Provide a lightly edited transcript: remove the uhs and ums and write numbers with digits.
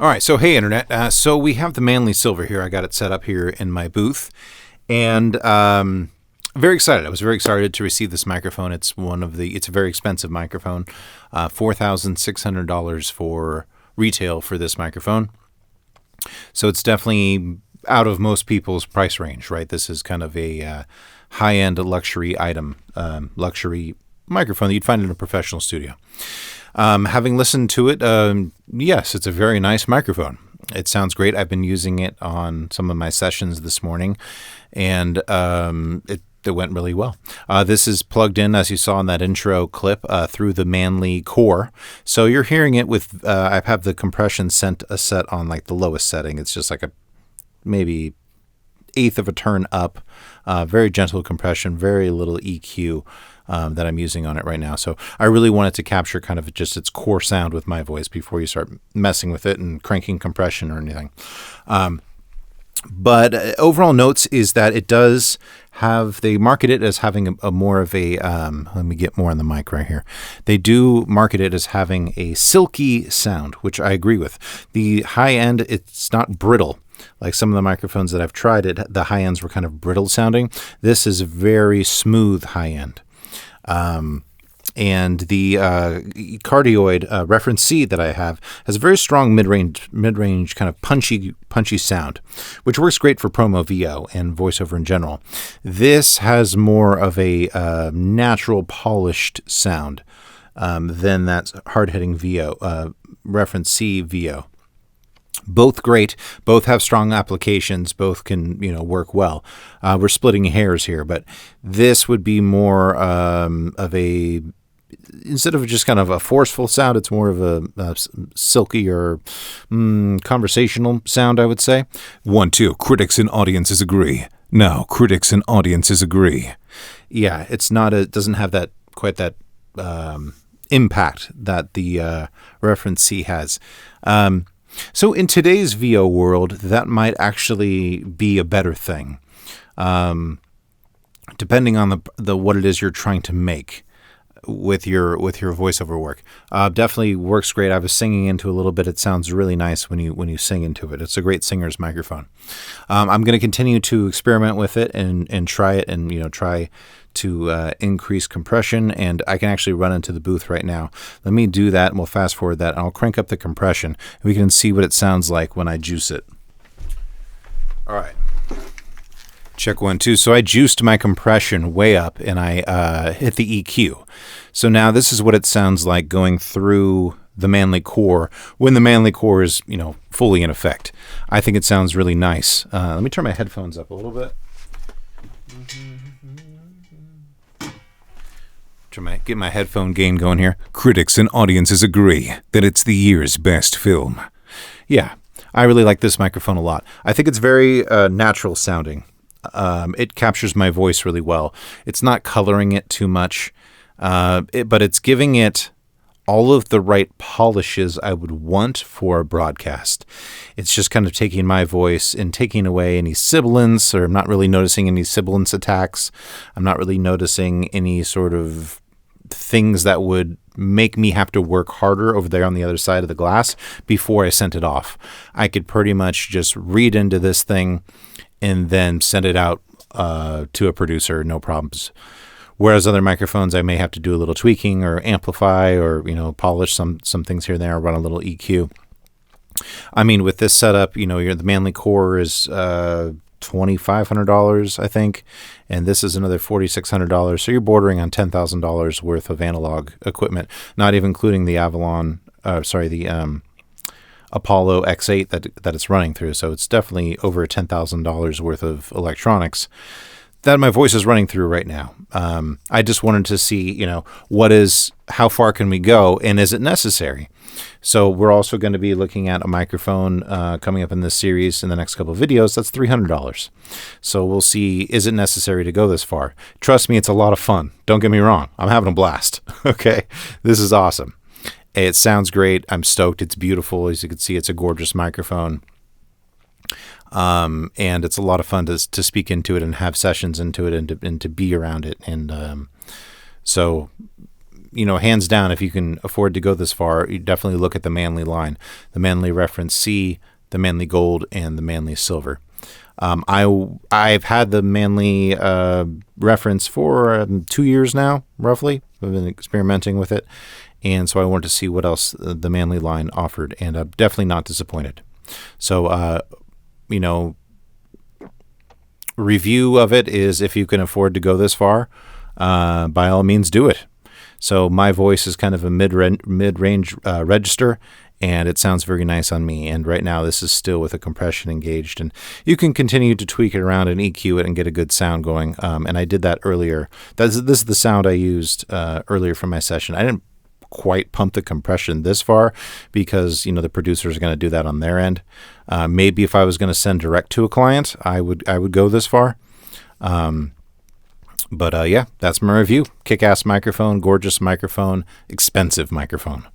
All right, so hey, Internet. So we have the Manley Silver here. I got it set up here in my booth, and very excited. I was very excited to receive this microphone. It's a very expensive microphone, $4,600 for retail for this microphone. So it's definitely out of most people's price range, right? This is kind of a high-end luxury item, luxury microphone that you'd find in a professional studio. Having listened to it, yes, it's a very nice microphone. It sounds great. I've been using it on some of my sessions this morning, and it went really well. This is plugged in, as you saw in that intro clip, through the Manley core. So you're hearing it with, I have the compression set on like the lowest setting. It's just like a maybe eighth of a turn up, very gentle compression, very little EQ. That I'm using on it right now. So I really wanted to capture kind of just its core sound with my voice before you start messing with it and cranking compression or anything. But overall notes is that it does have, they market it as having a more of a, let me get more on the mic right here. They do market it as having a silky sound, which I agree with. The high end, it's not brittle. Like some of the microphones that I've tried, the high ends were kind of brittle sounding. This is very smooth high end. And the cardioid reference C that I have has a very strong mid-range kind of punchy sound, which works great for promo VO and voiceover in general. This has more of a natural, polished sound than that hard-hitting VO, reference C VO. Both great, both have strong applications, both can, work well. We're splitting hairs here, but this would be more of a, instead of just kind of a forceful sound, it's more of a silky or conversational sound, I would say. 1, 2, critics and audiences agree. No, critics and audiences agree. Yeah, it doesn't have that, quite that impact that the reference C has. So in today's VO world, that might actually be a better thing, depending on the what it is you're trying to make with your voiceover work. Definitely works great. I was singing into a little bit. It sounds really nice when you sing into it. It's a great singer's microphone. I'm going to continue to experiment with it and try it and try to increase compression, and I can actually run into the booth right now. Let me do that, and we'll fast forward that, and I'll crank up the compression. We can see what it sounds like when I juice it. All right. Check 1, 2. So I juiced my compression way up, and I hit the EQ. So now this is what it sounds like going through the Manley core when the Manley core is, fully in effect. I think it sounds really nice. Let me turn my headphones up a little bit. Get my headphone gain going here. Critics and audiences agree that it's the year's best film. Yeah, I really like this microphone a lot. I think it's very natural sounding. It captures my voice really well. It's not coloring it too much, but it's giving it all of the right polishes I would want for a broadcast. It's just kind of taking my voice and taking away any sibilance, or I'm not really noticing any sibilance attacks. I'm not really noticing any sort of things that would make me have to work harder over there on the other side of the glass before I sent it off. I could pretty much just read into this thing and then send it out to a producer, no problems. Whereas other microphones, I may have to do a little tweaking or amplify or, polish some things here and there, run a little EQ. I mean, with this setup, the Manley core is $2,500, I think, and this is another $4,600. So you're bordering on $10,000 worth of analog equipment, not even including the Apollo X8 that it's running through. So it's definitely over $10,000 worth of electronics that my voice is running through right now. I just wanted to see, how far can we go, and is it necessary? So we're also going to be looking at a microphone coming up in this series in the next couple of videos. That's $300. So we'll see, is it necessary to go this far? Trust me, it's a lot of fun. Don't get me wrong. I'm having a blast. Okay. This is awesome. It sounds great. I'm stoked. It's beautiful. As you can see, it's a gorgeous microphone. And it's a lot of fun to speak into it and have sessions into it and to be around it. And so hands down, if you can afford to go this far, you definitely look at the Manley line, the Manley Reference C, the Manley Gold, and the Manley Silver. I've had the Manley Reference for 2 years now, roughly. I've been experimenting with it, and so I wanted to see what else the Manley line offered, and I'm definitely not disappointed. So, review of it is, if you can afford to go this far, by all means do it. So my voice is kind of a mid-range register, and it sounds very nice on me. And right now this is still with a compression engaged, and you can continue to tweak it around and EQ it and get a good sound going. And I did that earlier. This is the sound I used earlier from my session. I didn't quite pump the compression this far because the producers are going to do that on their end. Maybe if I was going to send direct to a client, I would go this far. But yeah, that's my review. Kick-ass microphone, gorgeous microphone, expensive microphone.